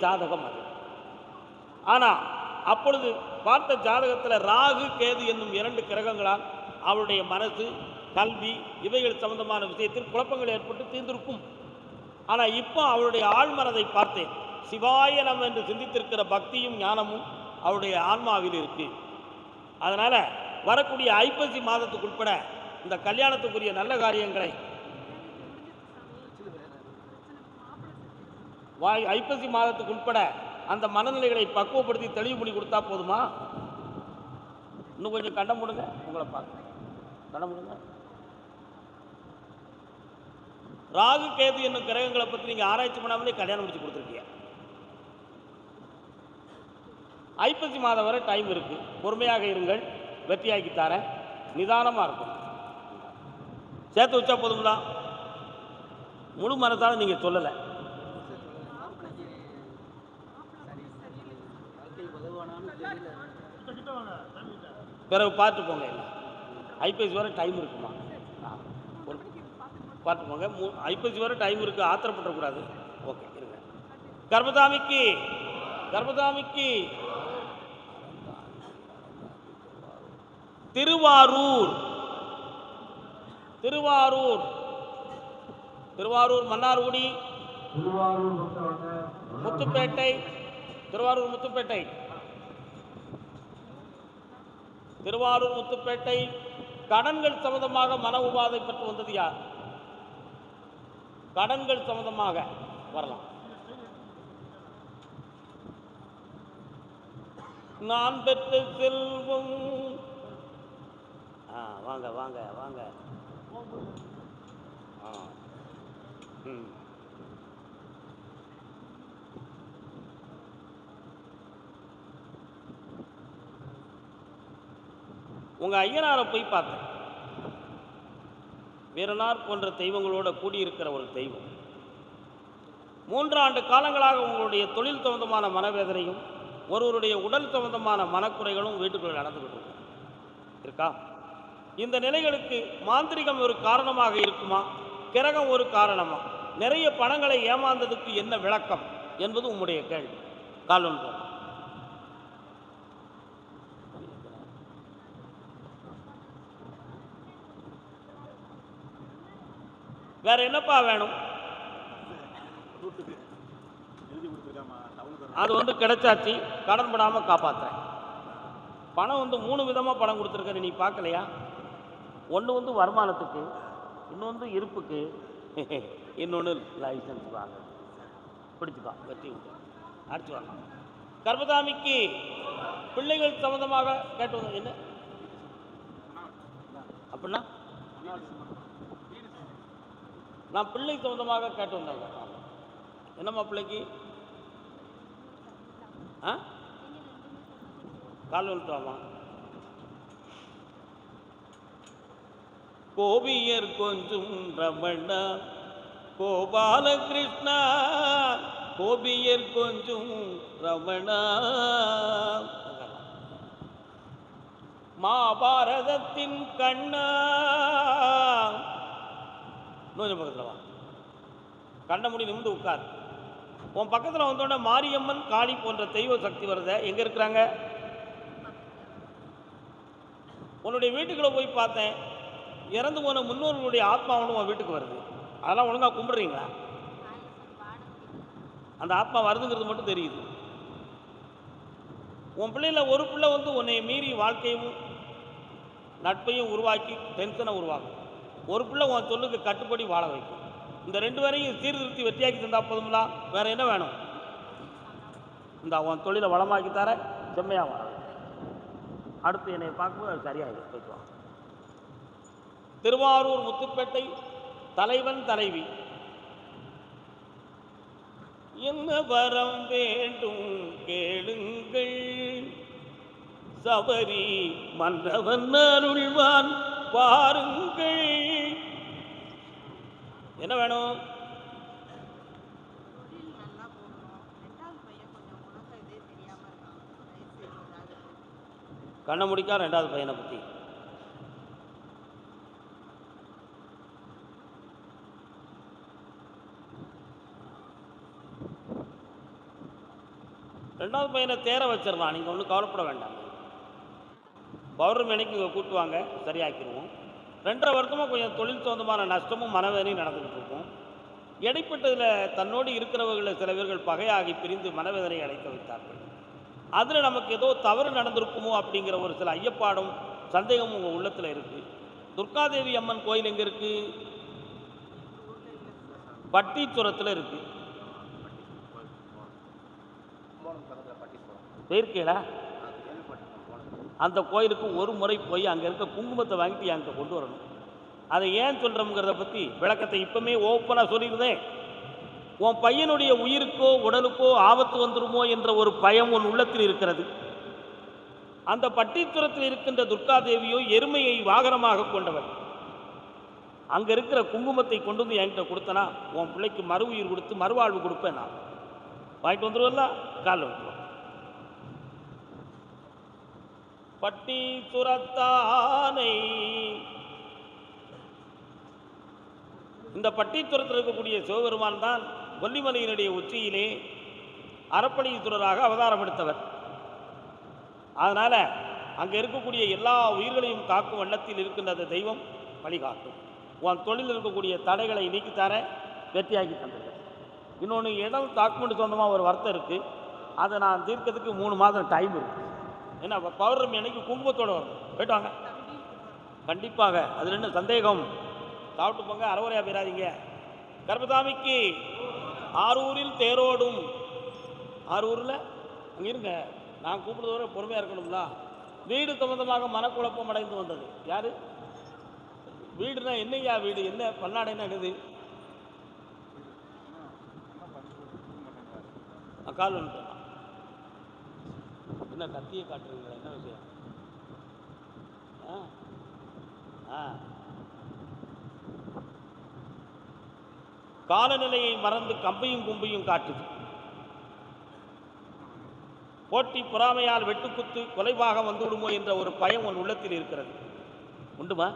ஜாதகம் அது. ஆனால் அப்பொழுது பார்த்த ஜாதகத்தில் ராகு கேது என்னும் 2 கிரகங்களால் அவருடைய மனசு, கல்வி இவைகள் சம்பந்தமான விஷயத்தில் குழப்பங்கள் ஏற்பட்டு தீர்ந்திருக்கும். ஆனால் இப்போ அவருடைய ஆழ்மனதை பார்த்தேன். சிவாய நம என்று சிந்தித்திருக்கிற பக்தியும் ஞானமும் அவருடைய ஆன்மாவில் இருக்கு. அதனால் வரக்கூடிய ஐப்பசி மாதத்துக்கு உட்பட இந்த கல்யாணத்துக்குரிய நல்ல காரியங்களை ஐப்பசி மாதத்துக்கு உட்பட அந்த மனநிலைகளை பக்குவப்படுத்தி தெளிவு பண்ணி கொடுத்தா போதுமா? இன்னும் கொஞ்சம் கண்டம் போடுங்க, உங்களை பார்க்க கண்டம் போடுங்க. ராகு கேது என்னும் கிரகங்களை பற்றி நீங்கள் ஆராய்ச்சி பண்ணாமலே கல்யாணம் முடிச்சு கொடுத்துருக்கீங்க. ஐப்பசி மாதம் வரை டைம் இருக்கு, பொறுமையாக இருங்கள், வெற்றியாக்கி தரேன், நிதானமாக இருக்கும். சேர்த்து வச்சா போதுங்களா? முழு மனசாலும் நீங்கள் சொல்லலை. பிறகு பார்த்து போங்க. எல்லாம் ஐப்பசி வரை டைம் இருக்குமா? பார்த்து போங்க. ஐப்பசி வரை டைம் இருக்கு, ஆத்திரப்படக்கூடாது. ஓகே, இருங்க. கர்மசாமிக்கு கர்மசாமிக்கு திருவாரூர் திருவாரூர் திருவாரூர் மன்னார்குடி, முத்துப்பேட்டை, திருவாரூர் முத்துப்பேட்டை, திருவாரூர் முத்துப்பேட்டை. கடன்கள் சம்பந்தமாக மன உபாதை பெற்று வந்தது யார்? கடன்கள் சம்பந்தமாக வரலாம். நான் பெற்ற செல்வம். வாங்க வாங்க வாங்க. உங்க ஐயனாரை போய் பார்த்தேன். வீரனார் போன்ற தெய்வங்களோட கூடியிருக்கிற ஒரு தெய்வம். 3 ஆண்டு காலங்களாக உங்களுடைய தொழில் சம்பந்தமான மனவேதனையும் ஒருவருடைய உடல் சம்பந்தமான மனக்குறைகளும் வீட்டுக்குள்ள நடந்துகிட்டு இருக்கா? இந்த நிலைகளுக்கு மாந்திரிகம் ஒரு காரணமாக இருக்குமா? கிரகம் ஒரு காரணமா? நிறைய பணங்களை ஏமாந்ததுக்கு என்ன விளக்கம் என்பது உங்களுடைய கேள்வி. காலொன்று. வேற என்னப்பா வேணும்? அது கிடைச்சாச்சு, கடன் படாம காப்பாற்றுறேன். பணம் 3 விதமாக பணம் கொடுத்துருக்காரு, நீ பார்க்கலையா? ஒன்று வருமானத்துக்கு, இன்னொன்று இருப்புக்கு, இன்னொன்று லைசன்ஸ் வாங்க. பிடிச்சுப்பா, வெற்றி உண்டு, அடிச்சு வாங்க. கர்மசாமிக்கு பிள்ளைகள் சம்பந்தமாக கேட்டு என்ன அப்படின்னா? நான் பிள்ளை சம்பந்தமாக கேட்டு வந்தாங்க. என்னம்மா பிள்ளைக்கு? கால் வந்துட்டாமா? கோபியர் கொஞ்சம் ரமணா, கோபாலகிருஷ்ணா, கோபியர் கொஞ்சம் ரமணா. மகாபாரதத்தின் கண்ணா. இன்னும் பக்கத்தில் வா, கண்ண முடி நிமிந்து உட்கார். உன் பக்கத்தில் வந்தோடனே மாரியம்மன், காளி போன்ற தெய்வ சக்தி வருத. எங்கே இருக்கிறாங்க? உன்னுடைய வீட்டுக்குள்ள போய் பார்த்தேன். இறந்து போன முன்னோர்களுடைய ஆத்மாவும் உன் வீட்டுக்கு வருது. அதெல்லாம் ஒழுங்காக கும்பிடுறீங்களா? அந்த ஆத்மா வருதுங்கிறது மட்டும் தெரியுது. உன் பிள்ளைல ஒரு பிள்ளை உன்னை மீறி வாழ்க்கையும் நட்பையும் உருவாக்கி டென்ஷனை உருவாக்கும். ஒரு பிள்ளை உன் சொல்லுக்கு கட்டுப்படி வாழ வைக்கும். இந்த 2 பேரையும் சீர்திருத்தி வெற்றியாக்கி தந்தா போதுங்களா? வேற என்ன வேணும்? இந்த உன் தொழிலை வளமாக்கி தர, செம்மையா வாழ. அடுத்து என்னை பார்க்கும்போது அது சரியாயிடும். போய்க்குவான். திருவாரூர் முத்துப்பேட்டை தலைவன் தலைவி. என்ன வரம் வேண்டும் கேளுங்கள், சபரி மன்னவன் அருள்வான் பாருங்கள். என்ன வேணும்? கண்ண முடிக்கா 2வது பையனை பற்றி. ரெண்டாவது பையனை தேர வச்சிடலாம், நீங்கள் ஒன்றும் கவலைப்பட வேண்டாம். பௌர்ணமி அன்னைக்கு இங்கே கூட்டுவாங்க, சரியாக்கிடுவோம். 2.5 வருஷமாக கொஞ்சம் தொழில் சொந்தமான நஷ்டமும் மனவேதனையும் நடந்துக்கிட்டு இருக்கும். இடைப்பட்டதில் தன்னோடு இருக்கிறவர்களில் சில பேர்கள் பகையாகி பிரிந்து மனவேதனை அடைக்க வைத்தார்கள். அதில் நமக்கு ஏதோ தவறு நடந்திருக்குமோ அப்படிங்கிற ஒரு சில ஐயப்பாடும் சந்தேகமும் உங்கள் உள்ளத்தில் இருக்குது. துர்காதேவி அம்மன் கோயில் எங்கே இருக்குது? பட்டீச்சுரத்தில் இருக்குது. போயிருக்கீங்களா? அந்த கோயிலுக்கு ஒரு முறை போய் அங்கே இருக்க குங்குமத்தை வாங்கிட்டு என்கிட்ட கொண்டு வரணும். அதை ஏன் சொல்கிறோங்கிறத பற்றி விளக்கத்தை இப்போமே ஓப்பனாக சொல்லியிருந்தேன். உன் பையனுடைய உயிருக்கோ உடலுக்கோ ஆபத்து வந்துடுமோ என்ற ஒரு பயம் உன் உள்ளத்தில் இருக்கிறது. அந்த பட்டீச்சுரத்தில் இருக்கின்ற துர்காதேவியோ எருமையை வாகனமாக கொண்டவர். அங்கே இருக்கிற குங்குமத்தை கொண்டு வந்து என்கிட்ட கொடுத்தனா உன் பிள்ளைக்கு மறு உயிர் கொடுத்து மறுவாழ்வு கொடுப்பேன். நான் வாங்கிட்டு வந்துடுவல்ல, கால் வந்துடுவோம். பட்டீச்சுரத்தானை, இந்த பட்டீச்சுரத்தில் இருக்கக்கூடிய சிவபெருமான் தான் கொல்லிமலையினுடைய உச்சியிலே அறப்பளீஸ்வரராக அவதாரம் எடுத்தவர். அதனால் அங்கே இருக்கக்கூடிய எல்லா உயிர்களையும் காக்கும் வண்ணத்தில் இருக்கின்ற அந்த தெய்வம் வழிகாட்டும். உன் தொழில் இருக்கக்கூடிய தடைகளை நீக்கித்தார, வெற்றியாக்கி தந்துடுறேன். இன்னொன்று, இடம் டாக்குமெண்ட் சொந்தமாக ஒரு வருத்தம் இருக்குது, அதை நான் தீர்க்கிறதுக்கு 3 மாதம் டைம் இருக்குது. ஏன்னா பௌர்ணமி அன்னைக்கு குங்குமத்தோடு வரணும். போய்ட்டு வாங்க, கண்டிப்பாக. அதில் என்ன சந்தேகம்? சாப்பிட்டு போங்க, அறவுரையாக போயிடாதீங்க. கர்பசாமிக்கு ஆரூரில் தேரோடும். ஆரூரில் அங்கே இருங்க, நான் கூப்பிடுறது வரை பொறுமையாக இருக்கணும்ல. வீடு சம்பந்தமாக மனக்குழப்பம் அடைந்து வந்தது. யார் வீடுனா என்னையா வீடு? என்ன பன்னாடைன்னா என்னது? கால் வந்துட்டேன். என்ன கத்தியை காட்டுறீங்களா? என்ன விஷயம்? காலநிலையை மறந்து கம்பையும் கும்பையும் காட்டுது. போட்டி பொறாமையால் வெட்டுக்குத்து கொலைபாகம் வந்துவிடுமோ என்ற ஒரு பயம் உன் உள்ளத்தில் இருக்கிறது. உண்டுமா?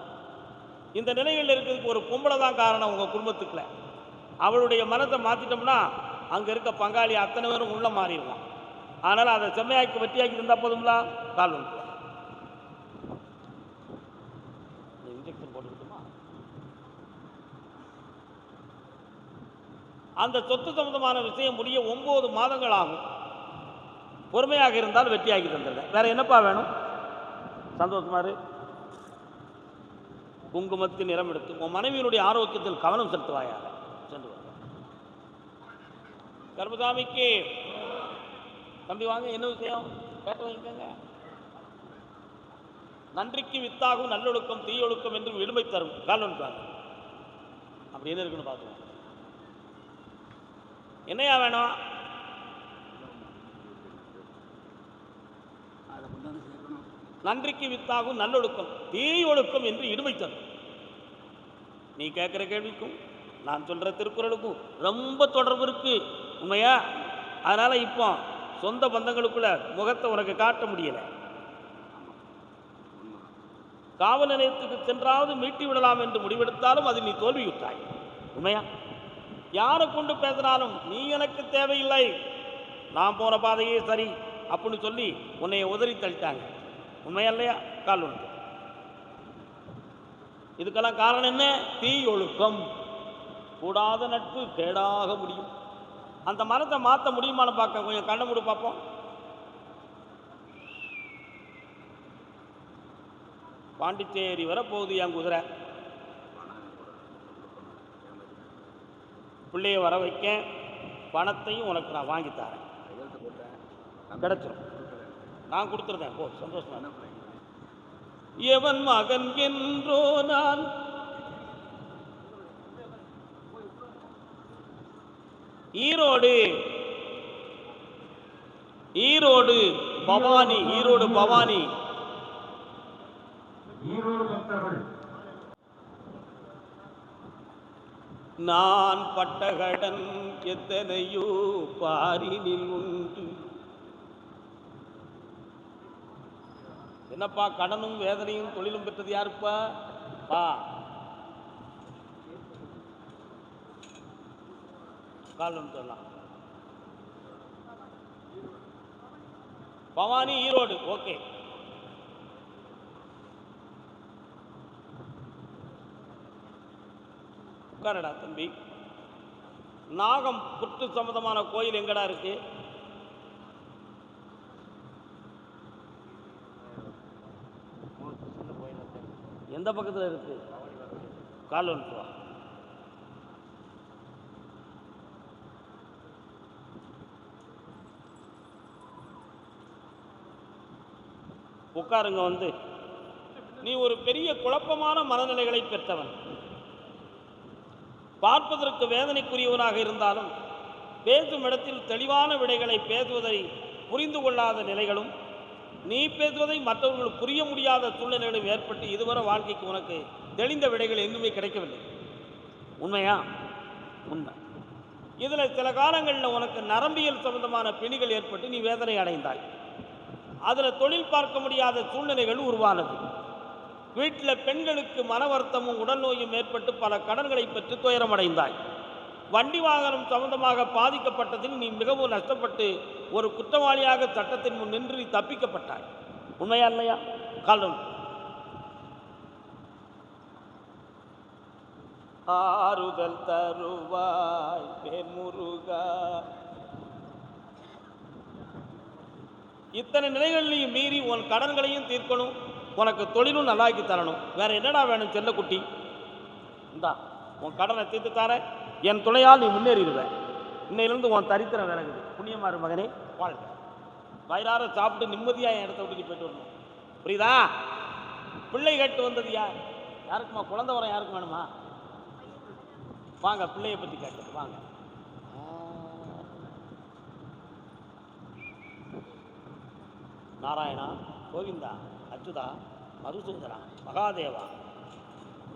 இந்த நிலையில் இருக்கிறதுக்கு ஒரு பொம்பளை தான் காரணம் உங்கள் குடும்பத்துக்குள்ள. அவளுடைய மனத்தை மாற்றிட்டோம்னா அங்கே இருக்க பங்காளி அத்தனை பேரும் உள்ள மாறிடுவான். அதனால் அதை செம்மையாக்கி வெற்றியாக்கி இருந்தால் போதுங்களா? கால் வந்து இன்ஜெக்ஷன் போட்டுக்கிட்டுமா? அந்த சொத்து சம்பந்தமான விஷயம் முடிய 9 மாதங்கள் ஆகும். பொறுமையாக இருந்தால் வெற்றியாகி தந்துடுறேன். வேற என்னப்பா வேணும்? சந்தோஷமா இரு. குங்குமத்தின் நிறம் எடுத்து உன் மனைவியினுடைய ஆரோக்கியத்தில் கவனம் செலுத்துவாயாக. சென்று கர்பசாமிக்கு தம்பி வாங்க, என்ன விஷயம் கேட்ட வைக்கங்க. நன்றிக்கு வித்தாகும் நல்லொழுக்கம் தீயொழுக்கம் என்று விடுமை தரும். கால் வந்துட்டாங்க. அப்படி என்ன இருக்குன்னு பார்த்துக்கோங்க. என்னையா வேணும்? நன்றிக்கு வித்தாகும் நல்லொழுக்கம் தீயொழுக்கம் என்று இடுமை தரும். நீ கேட்குற கேள்விக்கும் நான் சொல்கிற திருக்குறளுக்கும் ரொம்ப தொடர்பு இருக்கு. உண்மையா? அதனால் இப்போ சொந்த பந்தங்களுக்குள்ள முகத்தை உனக்கு காட்ட முடியலை. காவல் நிலையத்துக்கு சென்றாவது மீட்டி விடலாம் என்று முடிவெடுத்தாலும் அது நீ தோல்வியுற்றாய். உண்மையா? யாரை கொண்டு பேசினாலும் நீ எனக்கு தேவையில்லை, நான் போன பாதையே சரி அப்படின்னு சொல்லி உன்னைய உதறி தள்ளிட்டாங்க. உண்மையா இல்லையா? கால் ஒன்று. இதுக்கெல்லாம் காரணம் என்ன? தீயொழுக்கம். கூடாத நட்பு கேடாக முடியும். அந்த மரத்தை மாற்ற முடியுமான்னு பார்க்க கொஞ்சம் கண்ணை மூடி பார்ப்போம். பாண்டிச்சேரி வர போகுது என் குதிரை. பிள்ளைய வர வைக்க பணத்தையும் உனக்கு நான் வாங்கித்தரேன். கிடைச்சிடும். நான் கொடுத்துருந்தேன். போ, சந்தோஷம். எவன் மகன் என்றோ நான் ஈரோடு பவானி, ஈரோடு பவானி. நான் பட்டகடன் எத்தனையோ பாரினில் உண்டு. என்னப்பா கடனும் வேதனையும் தொழிலும் பெற்றது யாருப்பா? பா கால் சொல்லலாம். பவானி ஈரோடு. ஓகே. உட்காரடா தம்பி. நாகம் புற்று சம்பந்தமான கோயில் எங்கடா இருக்கு? எந்த பக்கத்தில் இருக்கு? கால் வந்துட்டு வா. உட்காருங்க. வந்து நீ ஒரு பெரிய குழப்பமான மனநிலைகளை பெற்றவன். பார்ப்பதற்கு வேதனைக்குரியவனாக இருந்தாலும் பேசும் இடத்தில் தெளிவான விடைகளை பேசுவதை புரிந்து கொள்ளாத நிலைகளும், நீ பேசுவதை மற்றவர்கள் புரிய முடியாத சூழ்நிலைகளும் ஏற்பட்டு இதுவரை வாழ்க்கைக்கு உனக்கு தெளிந்த விடைகள் எங்குமே கிடைக்கவில்லை. உண்மையா? உண்மை. இதில் சில காலங்களில் உனக்கு நரம்பியல் சம்பந்தமான பிணிகள் ஏற்பட்டு நீ வேதனை அடைந்தாய். அதில் தொழில் பார்க்க முடியாத சூழ்நிலைகள் உருவானது. வீட்டில் பெண்களுக்கு மன வருத்தமும் உடல் நோயும் ஏற்பட்டு பல கடன்களை பெற்று துயரமடைந்தாய். வண்டி வாகனம் சம்பந்தமாக பாதிக்கப்பட்டதில் நீ மிகவும் நஷ்டப்பட்டு ஒரு குற்றவாளியாக சட்டத்தின் முன் நின்று நீ தப்பிக்கப்பட்டாய். உண்மையா இல்லையா? காலம். ஆறுதல் தருவாய் முருகா. இத்தனை நிலைகளையும் மீறி உன் கடன்களையும் தீர்க்கணும், உனக்கு தொழிலும் நல்லாக்கி தரணும். வேற என்னடா வேணும் செல்லக்குட்டி? இந்தா உன் கடனை தீர்த்து தரேன். என் துணையால் நீ முன்னேறிடுவேன். இன்னையிலிருந்து உன் தரித்திரம் விலகுது. புண்ணியமாறு மகனே, வாழ்க. வயிறார சாப்பிட்டு நிம்மதியாக என் இடத்த விட்டு நீ போயிட்டு வரணும். புரியுதா? பிள்ளை கேட்டு வந்தது யார்? யாருக்குமா குழந்தை வரம்? யாருக்கு வேணுமா? வாங்க, பிள்ளையை பற்றி கேட்டது வாங்க. நாராயணா, கோவிந்தா, அச்சுதா, மதுசூதனா, மகாதேவா.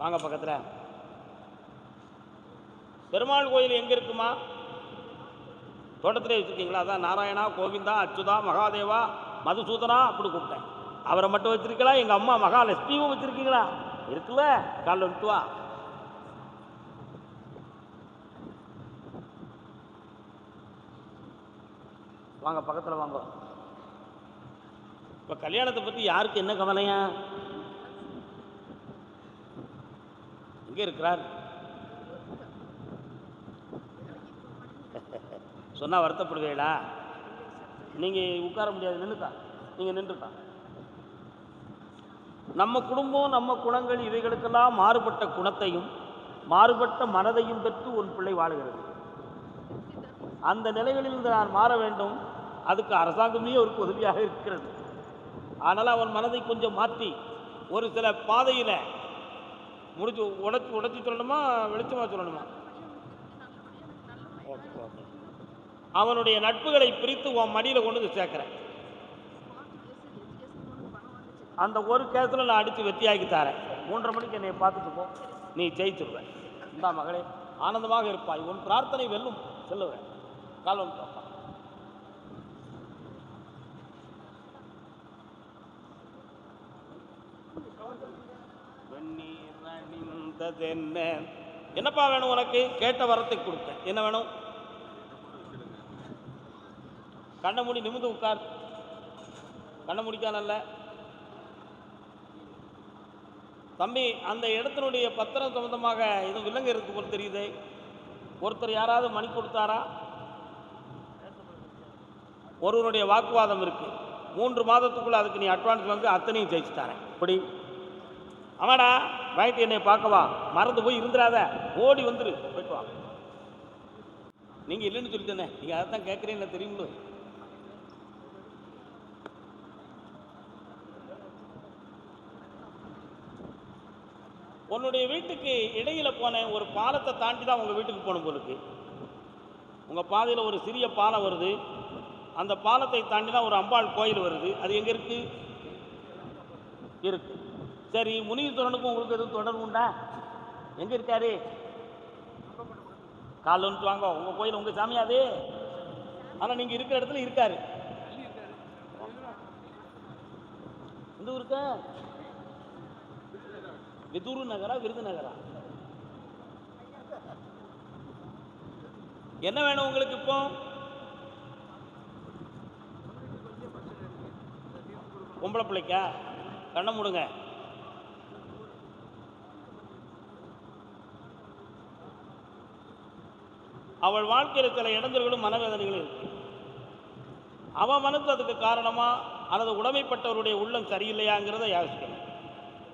வாங்க பக்கத்தில். பெருமாள் கோயில் எங்கே இருக்குமா? தோட்டத்திலே வச்சுருக்கீங்களா? அதான் நாராயணா, கோவிந்தா, அச்சுதா, மகாதேவா, மதுசூதனா அப்படி கூப்பிட்டேன். அவரை மட்டும் வச்சிருக்கலாம். எங்கள் அம்மா மகாலட்சுமியும் வச்சுருக்கீங்களா? இருக்குல்ல. காலில் வந்துட்டு வா. வாங்க பக்கத்தில் வாங்க. இப்போ கல்யாணத்தை பற்றி யாருக்கு என்ன கவலையா? எங்கே இருக்கிறார்? சொன்னால் வருத்தப்படுவீங்களா? நீங்கள் உட்கார முடியாது, நின்றுட்டா. நீங்கள் நின்றுட்டா. நம்ம குடும்பம், நம்ம குணங்கள் இவைகளுக்கெல்லாம் மாறுபட்ட குணத்தையும் மாறுபட்ட மனதையும் பெற்று ஒரு பிள்ளை வாழுகிறது. அந்த நிலைகளில் நான் மாற வேண்டும். அதுக்கு அரசாங்கமே ஒரு உதவியாக இருக்கிறது. ஆனால் அவன் மனதை கொஞ்சம் மாற்றி ஒரு சில பாதையில் முடிச்சு உடைச்சி சொல்லணுமா, வெளிச்சமாக சொல்லணுமா? Okay okay. அவனுடைய நட்புகளை பிரித்து உன் மடியில் கொண்டு வந்து சேர்க்குறேன். அந்த ஒரு கேஸில் நான் அடித்து வெற்றியாக்கி தரேன். 3:30 மணிக்கு என்னை பார்த்துட்டு போ, நீ ஜெயிச்சுடுவேன். இந்தா மகளே, ஆனந்தமாக இருப்பாய். உன் பிரார்த்தனை வெல்லும். சொல்லுவேன். காலம் பார்ப்பா. என்னப்பா வேணும் உனக்கு? கேட்ட வரத்தை கொடுத்தேன். என்ன வேணும்? கண்ணை மூடி நிமிந்து உட்கார். கண்ணை முடிக்கானல்ல தம்பி. அந்த இடத்தினுடைய பத்திரம் சம்பந்தமாக எதுவும் விலங்கு இருக்கு போல தெரியுது. ஒருத்தர் யாராவது மணி கொடுத்தாரா? ஒருவருடைய வாக்குவாதம் இருக்கு. 3 மாதத்துக்குள்ள அதுக்கு நீ அட்வான்ஸ் வந்து அத்தனையும் ஜெயிச்சு தரேன். இப்படி ஆமாடா, ரைட். என்னை பார்க்கவா, மறந்து போய் இருந்துடாத, ஓடி வந்துரு, போயிட்டு வா. நீங்கள் இல்லைன்னு சொல்லிட்டேனே, நீங்கள் அதை தான் கேட்குறீங்க தெரியுங்களோ. உன்னுடைய வீட்டுக்கு இடையில் போனேன். ஒரு பாலத்தை தாண்டி தான் உங்கள் வீட்டுக்கு போகணும் போலுக்கு. உங்கள் பாதையில் ஒரு சிறிய பாலம் வருது. அந்த பாலத்தை தாண்டி தான் ஒரு அம்பாள் கோயில் வருது. அது எங்கே இருக்கு? இருக்கு. சரி, முனீஸ்வரனுக்கும் உங்களுக்கு எதுவும் தொடர்பு உண்டா? எங்கே இருக்காரு? காலில் வந்துட்டு வாங்க. உங்கள் கோயில் உங்கள் சாமியாது. ஆனால் நீங்கள் இருக்கிற இடத்துல இருக்காரு. இந்த ஊருக்கா? விதுரு நகரா, விருதுநகரா? என்ன வேணும் உங்களுக்கு இப்போ? பொம்பளை பிள்ளைக்கா? கண்ணை மூடுங்க. அவள் வாழ்க்கையில் சில இடைஞ்சல்களும் மனவேதனைகளும் இருக்கு. அவன் மனசு அதுக்கு காரணமா அல்லது உடைமைப்பட்டவருடைய உள்ளம் சரியில்லையாங்கிறத யோசிக்கணும்.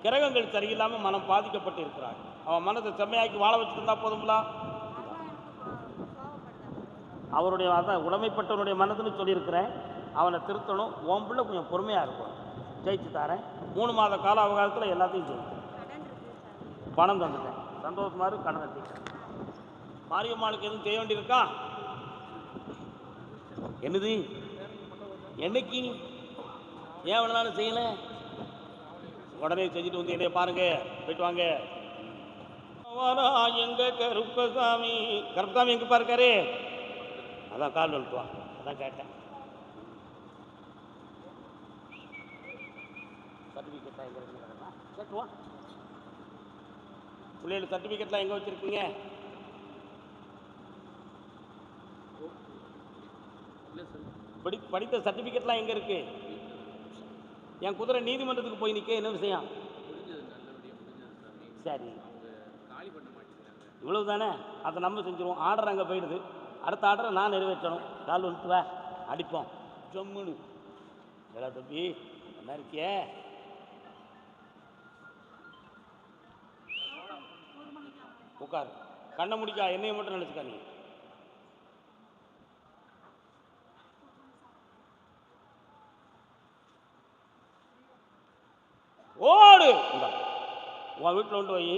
கிரகங்கள் சரியில்லாமல் மனம் பாதிக்கப்பட்டு இருக்கிறாங்க. அவன் மனதை செம்மையாக்கி வாழ வச்சுருந்தா போதுங்களா? அவருடைய அதான் உடைமைப்பட்டவனுடைய மனதுன்னு சொல்லியிருக்கிறேன். அவனை திருத்தணும். உன் பிள்ளை கொஞ்சம் பொறுமையாக இருக்கும். ஜெயிச்சு தரேன். 3 மாத கால அவகாசத்தில் எல்லாத்தையும் ஜெயிச்சேன். பணம் தந்துட்டேன். சந்தோஷமா இருக்கு. கடன் கட்டிட்டேன். மாரியம்மாளுக்கு எதுவும் செய்ய வேண்டியிருக்கா? என்னது? என்னைக்கு? ஏன் இவ்வளோ நாள் செய்யல? உடனே செஞ்சுட்டு வந்து என்னைய பாருங்க. போயிட்டு வாங்க. எங்க கருப்பசாமி? கருப்பசாமி எங்க பாருக்காரு? அதான் கால் வந்துட்டுவான். அதான் கேட்டேன். சர்டிஃபிகேட்லாம் எங்கே இருக்குன்னு கேட்டுவா. பிள்ளைகள் சர்டிஃபிகேட்லாம் எங்கே வச்சுருக்கீங்க? படித்த சர்டிஃபிகேட்லாம் எங்கே இருக்கு? என் குதிரை நீதிமன்றத்துக்கு போய் நிற்க என்ன விஷயம்? சரி, இவ்வளவு தானே. அதை நம்ம செஞ்சுருவோம். ஆர்டர் அங்கே போயிடுது. அடுத்த ஆர்டரை நான் நிறைவேற்றணும். கால் வந்துட்டு அடிப்போம் ஜம்முன்னு. எல்லா தம்பி என்ன இருக்கிய? உட்கார். கண்ணை முடிக்கா. என்னையை மட்டும் நினச்சிக்கா. நீ ஓடு. உன் வீட்டில் கொண்டு போய்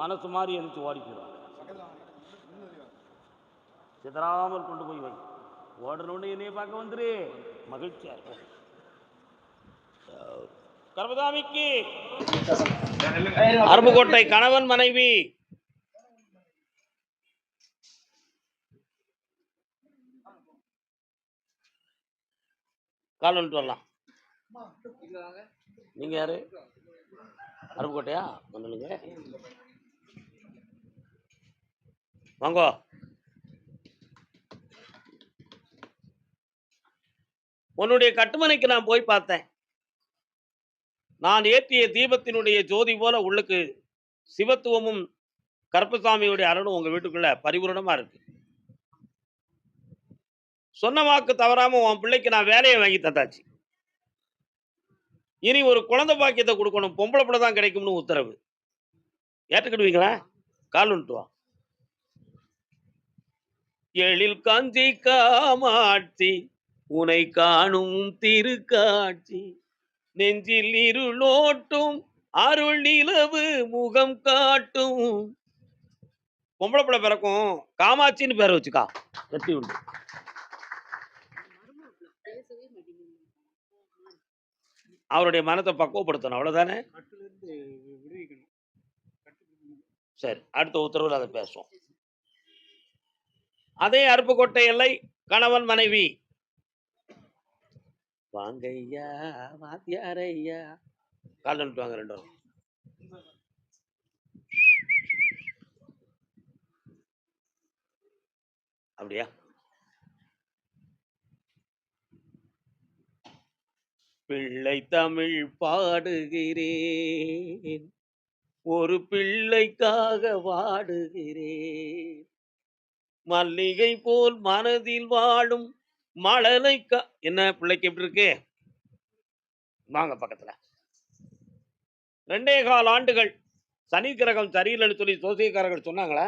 மனசு மாதிரி எரிச்சு ஓடி போயிடுவாங்க. சிதறாமல் கொண்டு போய் வை. ஓடணுன்னு என்னைய பார்க்க வந்துரு. மகிழ்ச்சியா இருக்கும். கர்மதாமிக்கு அருப்புக்கோட்டை கணவன் மனைவி கால் வந்துட்டு வரலாம். நீங்க யாரு? அருப்புக்கோட்டையா? வந்துடுங்க. வாங்கோ. உன்னுடைய கட்டுமனைக்கு நான் போய் பார்த்தேன். நான் ஏற்றிய தீபத்தினுடைய ஜோதி போல உள்ளுக்கு சிவத்துவமும் கருப்பசாமியுடைய அருளும் உங்க வீட்டுக்குள்ள பரிபூரணமா இருக்கு. சொன்ன வாக்கு தவறாம உன் பிள்ளைக்கு நான் வேலையை வாங்கி தந்தாச்சு. இனி ஒரு குழந்தை பாக்கியத்தை கொடுக்கணும். பொம்பளை பிள்ளை தான் கிடைக்கும்னு உத்தரவு. ஏற்றுக்கிடுவீங்களா? கால் வந்துட்டு வா. எழில் காஞ்சி காமாட்சி உனை காணும் திருக்காட்சி நெஞ்சில் இருளோட்டும் அருள் நிலவு முகம் காட்டும். பொம்பளை பிள்ளை பிறக்கும். காமாட்சின்னு பேரை வச்சுக்கா. வெற்றி உண்டு. அவருடைய மனத்தை பக்குவப்படுத்தணும். அவ்வளவுதானே. சரி, அடுத்த உத்தரவில் அதை பேசுவோம். அதே அருப்புக்கோட்டை எல்லை கணவன் மனைவி. வாங்கய்யா வாத்தியாரையா. கால் வந்துட்டு வாங்க. 2 வரும். அப்படியா? பிள்ளை தமிழ் பாடுகிறேன், ஒரு பிள்ளைக்காக வாடுகிறேன், மல்லிகை போல் மனதில் வாழும் மழலைக்கா. என்ன பிள்ளைக்கு எப்படி இருக்கு? வாங்க பக்கத்துல. 2.25 ஆண்டுகள் சனி கிரகம் சரியில்லைன்னு சொல்லி சோசியக்காரர்கள் சொன்னாங்களா?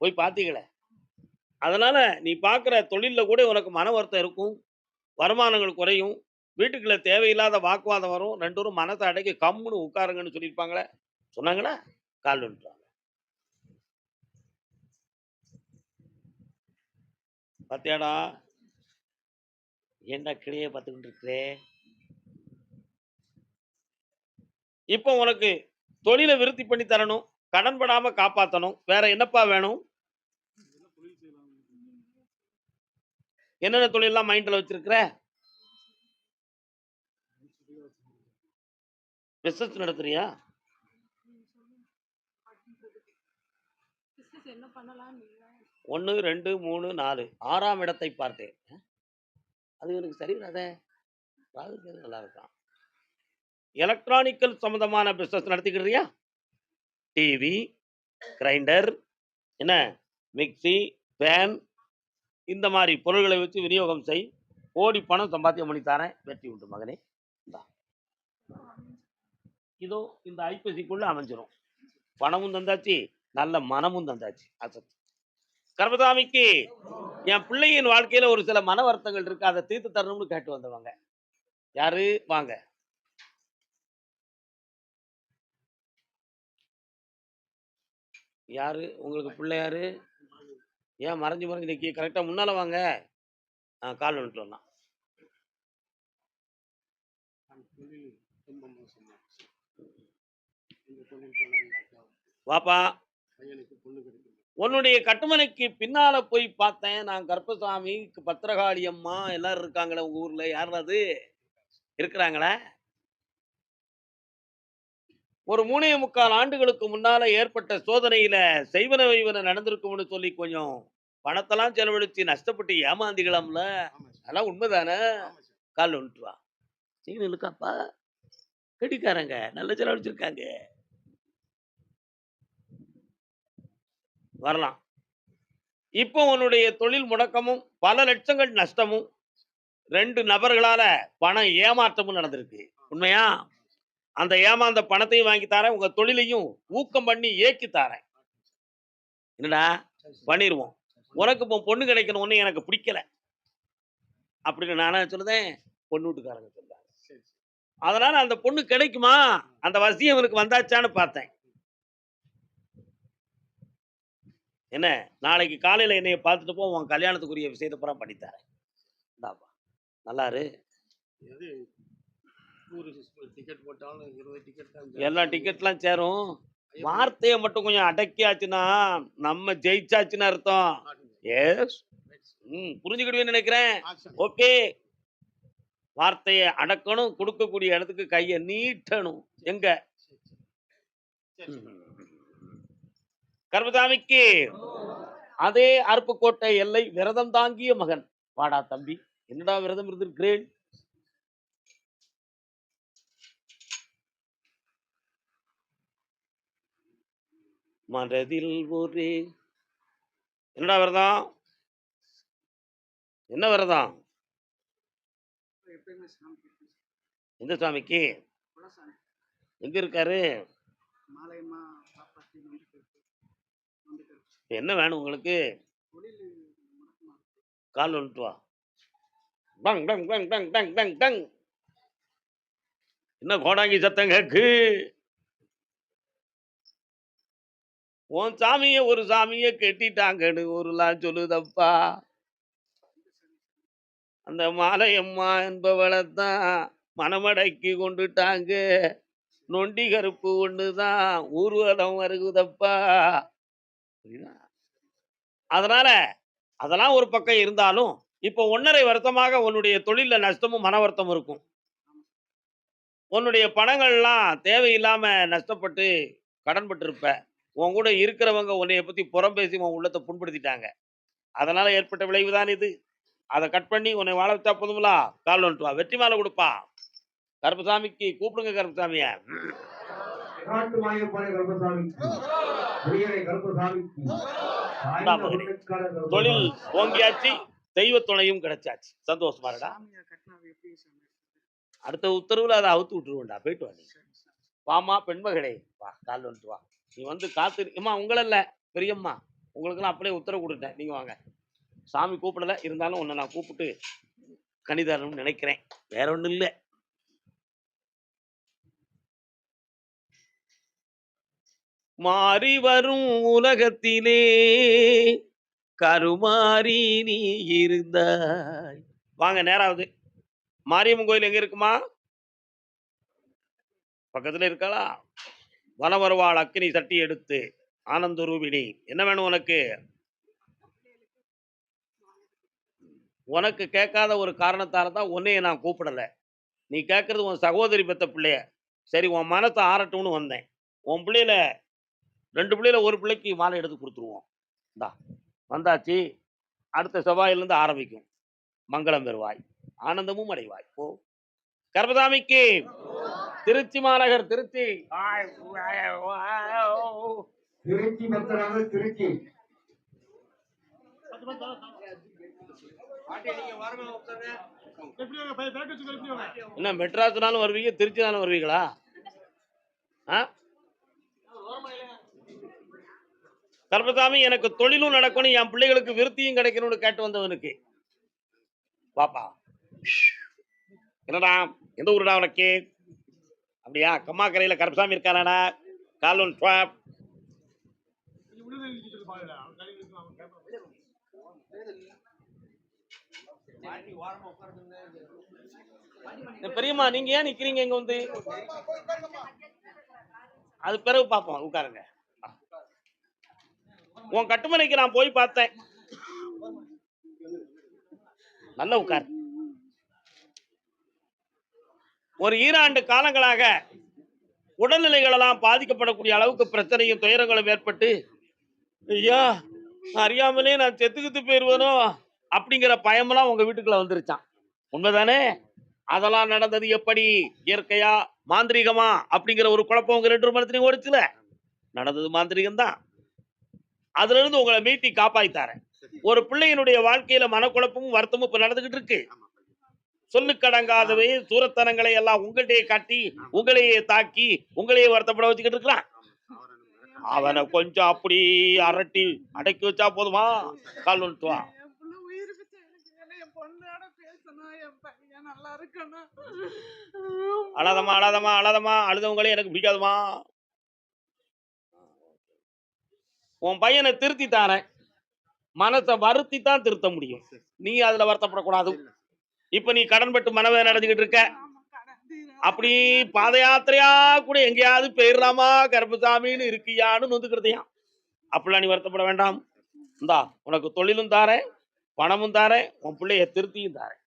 போய் பார்த்தீங்களே. அதனால நீ பார்க்குற தொழிலில் கூட உனக்கு மன வருத்தம் இருக்கும். வருமானங்கள் குறையும். வீட்டுக்குள்ள தேவையில்லாத வாக்குவாதம் வரும். 2 பேரும் மனத்தை அடக்கி கம்முன்னு உட்காருங்கன்னு சொல்லியிருப்பாங்களே. சொன்னாங்களா? கால் வந்துட்டாங்க. பார்த்தியாடா? ஏண்டா கிளியே பார்த்துக்கிட்டு இருக்கிறே? இப்போ உனக்கு தொழிலை விருத்தி பண்ணி தரணும். கடன் படாம காப்பாற்றணும். வேற என்னப்பா வேணும்? என்னென்ன தொழிலெல்லாம் மைண்டில் வச்சிருக்கிற? பிசினஸ் நடத்துறியா? ஒன்று 2 3 4 6ஆம் இடத்தை பார்த்தேன். அது எனக்கு சரி வராதே. ராகு கேது நல்லா இருக்கான். எலக்ட்ரானிக்கல் சம்பந்தமான பிசினஸ் நடத்திக்கிறியா? டிவி, கிரைண்டர், என்ன மிக்ஸி, ஃபேன் இந்த மாதிரி பொருள்களை வச்சு விநியோகம் செய். கோடி பணம் சம்பாத்தியம் பண்ணி தரேன். வெற்றி உண்டு மகனே. இந்தா. இதோ இந்த ஐப்பசிக்குள்ள அமைஞ்சிரும். பணமும் தந்தாச்சு, நல்ல மனமும் தந்தாச்சு. அசத்து. கர்மசாமிக்கு என் பிள்ளையின் வாழ்க்கையில ஒரு சில மன வருத்தங்கள் இருக்கு. அதை தீர்த்து தரணும்னு கேட்டு வந்தவங்க யாரு? வாங்க. யாரு உங்களுக்கு பிள்ளை? யாரு? ஏன் மறைஞ்சு மறைஞ்சு நிக்கி? கரெக்டா முன்னால வாங்க. கால் வந்துட்டு வரலாம். வாப்பா. உன்னுடைய கட்டுமனைக்கு பின்னால போய் பார்த்தேன். நான் கருப்பசாமி, பத்திரகாளி அம்மா எல்லாரும் இருக்காங்களே உங்க ஊர்ல. யார் அது இருக்கிறாங்களா? ஒரு 3.25 ஆண்டுகளுக்கு முன்னால ஏற்பட்ட சோதனையில செய்வன வைவன நடந்திருக்கும்னு சொல்லி கொஞ்சம் பணத்தெல்லாம் செலவழிச்சு நஷ்டப்பட்டு ஏமாந்திகளாம்ல. அதெல்லாம் உண்மைதானே? கால் வந்துட்டு வா. சீன் இருக்காப்பா. கெட்டிக்காரங்க நல்ல செலவழிச்சிருக்காங்க. வரலாம். இப்போ உன்னுடைய தொழில் முடக்கமும் பல லட்சங்கள் நஷ்டமும் 2 நபர்களால பண ஏமாற்றமும் நடந்திருக்கு. உண்மையா? அந்த ஏமாந்த பணத்தையும் வாங்கி தாரேன். உங்க தொழிலையும் ஊக்கம் பண்ணி ஏக்கி தாரேன். என்னடா? பண்ணிருவோம். உனக்கு இப்போ பொண்ணு கிடைக்கணும்னு எனக்கு பிடிக்கல. அப்படின்னு நானா சொல்லுதேன்? பொண்ணு வீட்டுக்காரங்க சொல்றாங்க. அதனால அந்த பொண்ணு கிடைக்குமா? அந்த வசியம் இவனுக்கு வந்தாச்சான்னு பார்த்தேன். என்ன? நாளைக்கு காலையில என்னைய பார்த்துட்டு போ. உன் கல்யாணத்துக்குரிய விஷயத்த பூரா பண்ணி தரேன். இந்தாப்பா. நல்லா இரு. எல்லா டிக்கெட்லாம் சேரும். வார்த்தையை மட்டும் கொஞ்சம் அடக்கியாச்சுன்னா நம்ம ஜெயிச்சாச்சுன்னு அர்த்தம். எஸ். புரிஞ்சுக்கிடுவேன்னு நினைக்கிறேன். ஓகே. வார்த்தையை அடக்கணும். கொடுக்கக்கூடிய இடத்துக்கு கையை நீட்டணும். எங்க? கர்மசாமிக்கு அதே அருப்புக்கோட்டை எல்லை விரதம் தாங்கிய மகன். வாடா தம்பி. என்னடா விரதம் இருந்திருக்கிறேன்? மனதில் ஒரு என்னடா விரதம்? என்ன விரதம்? எந்த சாமிக்கு? எங்க இருக்காரு? என்ன வேணும் உங்களுக்கு? கால் வந்துட்டு வா. Tongue tongue tongue tongue tongue tongue tongue. என்ன கோடாங்கி சத்தம் கேக்கு? உன் சாமிய ஒரு சாமிய கெட்டிட்டாங்கன்னு ஊருலாம் சொல்லுதப்பா. அந்த மாலையம்மா என்பவளைத்தான் மனமடக்கி கொண்டுட்டாங்க. நொண்டி கருப்பு ஒண்ணுதான் ஊர்வலம் வருகுதப்பா. அதனால அதெல்லாம் ஒரு பக்கம் இருந்தாலும் இப்போ 1.5 வருஷமாக உன்னுடைய தொழில நஷ்டமும் மன வருத்தமும் இருக்கும். உன்னுடைய பணங்கள்லாம் தேவையில்லாம நஷ்டப்பட்டு கடன்பட்டு இருப்ப. உன் கூட இருக்கிறவங்க உன்னைய பத்தி புறம் பேசி உன் உள்ளத்தை புண்படுத்திட்டாங்க. அதனால ஏற்பட்ட விளைவுதான் இது. அதை கட் பண்ணி உன்னை வாழ வச்சா போதுங்களா? கால் வந்துட்டு வா. வெற்றி மாலை கொடுப்பா. கருப்பசாமிக்கு கூப்பிடுங்க. கருப்பசாமிய தொழில் ஓங்கியாச்சு. தெய்வ துணையும் கிடைச்சாச்சு. சந்தோஷமா இருடா. அடுத்த உத்தரவுல அதை அவுத்து விட்டுருவோம்டா. போயிட்டு வா. வாமா பெண்மகளே, வா. கால் வந்துட்டு வா. நீ வந்து காத்து அம்மா உங்களை இல்ல பெரியம்மா, உங்களுக்கெல்லாம் அப்படியே உத்தரவு கொடுத்தேன். நீங்க வாங்க. சாமி கூப்பிடல, இருந்தாலும் உன்னை நான் கூப்பிட்டு கணிதரணும்னு நினைக்கிறேன். வேற ஒண்ணும் இல்லை. மாறி வரும் உலகத்திலே கருமாறி நீ இருந்தாய். வாங்க. நேராவது மாரியம்மன் கோயில் எங்க இருக்குமா? பக்கத்துல இருக்காளா? வலம் வருவாள் அக்கினி சட்டி எடுத்து. ஆனந்த ரூபிணி, என்ன வேணும் உனக்கு? உனக்கு கேட்காத ஒரு காரணத்தால தான் உன்னைய நான் கூப்பிடல. நீ கேட்கறது உன் சகோதரி பெத்த பிள்ளைய. சரி, உன் மனத்தை ஆறட்டும்னு வந்தேன். உன் பிள்ளையில 2 பிள்ளையில ஒரு பிள்ளைக்கு மாலை எடுத்து கொடுத்துருவோம். இந்தா வந்தாச்சு. அடுத்த செவ்வாயிலிருந்து ஆரம்பிக்கும். மங்களம் பெறுவாய், ஆனந்தமும் அடைவாய். போ. கர்மசாமிக்கு திருச்சி மாநகர் திருச்சி. திருச்சி மெத்தனாக திருச்சி. என்ன மெட்ராஸ்னாலும் வருவீங்க, திருச்சினாலும் வருவீங்களா? கர்மசாமி, எனக்கு தொழிலும் நடக்கணும், என் பிள்ளைகளுக்கு விருத்தியும் கிடைக்கணும்னு கேட்டு வந்தவனுக்கு பாப்பா. என்னடா, எந்த ஊருடா உனக்கு? அப்படியா, கம்மா கரையில கருப்பசாமி இருக்கானடா. காலூன் ட்ராப். பெரியம்மா, நீங்க ஏன் நிக்கிறீங்க இங்க வந்து? அது பிறகு பாப்போம், உட்காருங்க. உன் கட்டுமனைக்கு நான் போய் பார்த்தேன். நல்ல உட்கார். ஒரு ஈராண்டு காலங்களாக உடல்நிலைகள் எல்லாம் பாதிக்கப்படக்கூடிய அளவுக்கு பிரச்சனையும் துயரங்களும் ஏற்பட்டு, ஐயா அறியாமலே நான் செத்துக்கிட்டு போயிருவனோ அப்படிங்கிற பயமெல்லாம் உங்க வீட்டுக்குள்ள வந்துருச்சான். உண்மைதானே? அதெல்லாம் நடந்தது எப்படி? இயற்கையா மாந்திரிகமா அப்படிங்கிற ஒரு குழப்பம் உங்க 2 மனத்திலையும் ஓடிச்சுல. நடந்தது மாந்திரிகம் தான். அதுல இருந்து உங்களை மீட்டி காப்பாய்த்தாரேன். ஒரு பிள்ளையினுடைய வாழ்க்கையில மனக்குழப்பமும் வருத்தமும் இப்ப நடந்துகிட்டு இருக்கு. சொல்லுக்கடங்காதவை சூரத்தனங்களை எல்லாம் உங்கள்கிட்டயே காட்டி, உங்களையே தாக்கி, உங்களையே வருத்தப்பட வச்சுக்கிட்டு இருக்கலாம். அவனை கொஞ்சம் அப்படி அரட்டி அடக்கி வச்சா போதுமா? கால் வந்துட்டு வா. அழாதமா அழாதமா அழாதமா, அழுதவங்களே எனக்கு பிடிக்காதுமா. உன் பையனை திருத்தி தாரேன். மனசை வருத்தி தான் திருத்த முடியும். நீ அதுல வருத்தப்படக்கூடாது. இப்ப நீ கடன்பட்டு மனவேதனை அடைஞ்சுக்கிட்டு இருக்க. அப்படி பாத யாத்திரையா கூட எங்கேயாவது போயிடலாமா கருப்பசாமின்னு இருக்கியான்னு நொந்துக்கிறதையா. அப்படிலாம் நீ வருத்தப்பட வேண்டாம். இந்தா உனக்கு தொழிலும் தாரேன், பணமும் தாரேன், உன் பிள்ளைய திருத்தியும் தாரேன்.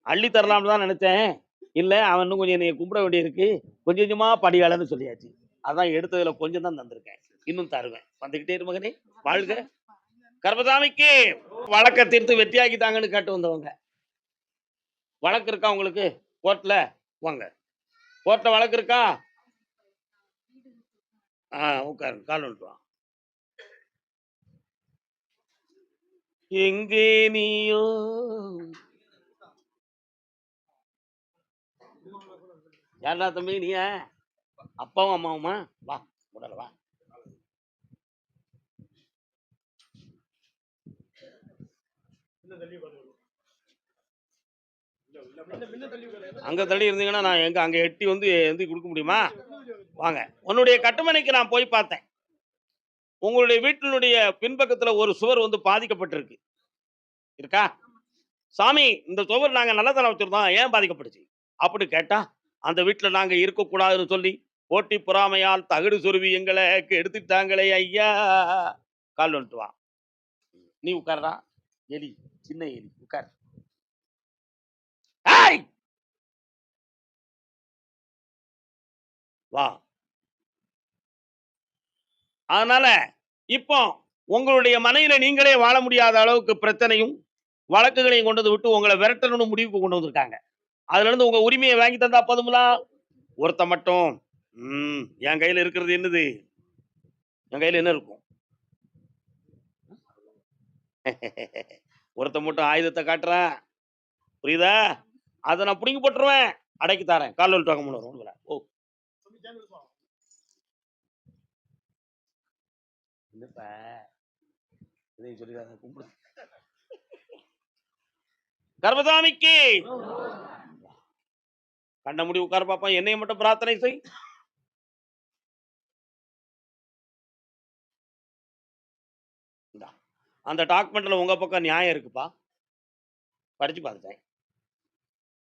அள்ளி தரலாம்னு தான் நினைச்சேன். இல்ல, அவன் இன்னும் கொஞ்சம் என்னைய கும்பிட வேண்டியிருக்கு, கொஞ்சம் கொஞ்சமா படியாளன்னு சொல்லியாச்சு. அதான் எடுத்ததுல கொஞ்சம் தான் தந்திருக்கேன், இன்னும் தருவேன். வந்துகிட்டே இரு மகனே, வாழ்க. கருப்பசாமிக்கு வழக்க தீர்த்து வெற்றியாக்கிட்டாங்கன்னு கேட்டு வந்தவங்க. வழக்கு இருக்கா உங்களுக்கு கோர்ட்ல? வாங்க, கோர்ட்ல வழக்கு இருக்கா? உட்காருங்க, கால் வந்துட்டு. எங்கே நீயோ யாரா தம்பி? நீ அப்பாவும் அம்மாவுமா? வா உடல வா. அங்க தள்ளி இருந்தீங்கன்னா நான் எங்க அங்க எட்டி வந்து எந்தி கொடுக்க முடியுமா? வாங்க. உன்னுடைய கட்டுமனைக்கு நான் போய் பார்த்தேன். உங்களுடைய வீட்டினுடைய பின்பக்கத்துல ஒரு சுவர் வந்து பாதிக்கப்பட்டிருக்கு. இருக்கா? சாமி, இந்த சுவர் நாங்க நல்லதான வச்சிருந்தோம், ஏன் பாதிக்கப்பட்டுச்சு அப்படி கேட்டா, அந்த வீட்டுல நாங்க இருக்கக்கூடாதுன்னு சொல்லி போட்டி பொறாமையால் தகடு சொருவி எங்களை எடுத்துட்டாங்களே ஐயா. கால் வந்துட்டு வா. நீ உட்கார்றா. எலி, சின்ன எலி, உட்கார். வா. அதனால இப்போ உங்களுடைய மனையில நீங்களே வாழ முடியாத அளவுக்கு பிரச்சனையும் வழக்குகளையும் கொண்டு வந்து விட்டு உங்களை விரட்டணும்னு முடிவுக்கு கொண்டு வந்திருக்காங்க. அதுல இருந்து உங்க உரிமையை வாங்கி தந்தா போதுங்களா? ஒருத்த மட்டும் என் கையில இருக்கிறது என்னது? என் கையில என்ன இருக்கும்? ஒருத்த மட்டும் ஆயுதத்தை காட்டுறேன், புரியுதா? அதை நான் புடிங்கி போட்டுருவேன், அடக்கி தாரேன். கால் வந்துட்டு வாங்க. ஓ, என்னப்பா இதையும் சொல்லிடாத, கும்பிடு. கர்மசாமிக்கு கண்ண முடி உட்கார பாப்பா. என்னைய மட்டும் பிரார்த்தனை செய். அந்த டாக்குமெண்ட்ல உங்க பக்கம் நியாயம் இருக்குப்பா, படிச்சு பார்த்துட்டேன்.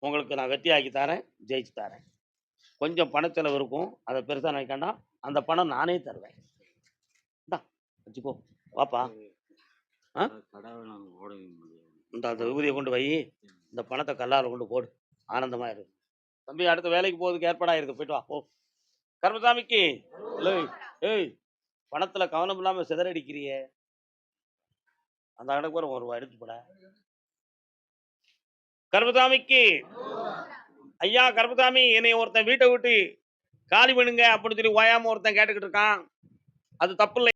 உங்களுக்கு நான் வெற்றி ஆக்கி தரேன், ஜெயிச்சு தரேன். கொஞ்சம் பணச்செலவு இருக்கும், அதை பெருசா நினைக்காண்டா. அந்த பணம் நானே தருவேன். வச்சுக்கோ, வாப்பா. அந்த விபூதியை கொண்டு வை, இந்த பணத்தை கல்லால கொண்டு போடு, ஆனந்தமா இருக்கு. தம்பி, அடுத்த வேலைக்கு போறதுக்கு ஏற்பாடாயிருக்கு, போயிட்டு வா போ. கர்மசாமிக்கு ஏய், பணத்துல கவனம் இல்லாம சிதறடிக்கிறிய, அந்த கணக்கு ஒரு ரூபாய் எடுத்து போட. கர்மசாமிக்கு ஐயா கருப்பசாமி, என்னைய ஒருத்தன் வீட்டை விட்டு காலி பண்ணுங்க அப்படின்னு சொல்லி ஓயாம ஒருத்தன் கேட்டுக்கிட்டு இருக்கான். அது தப்பு இல்ல.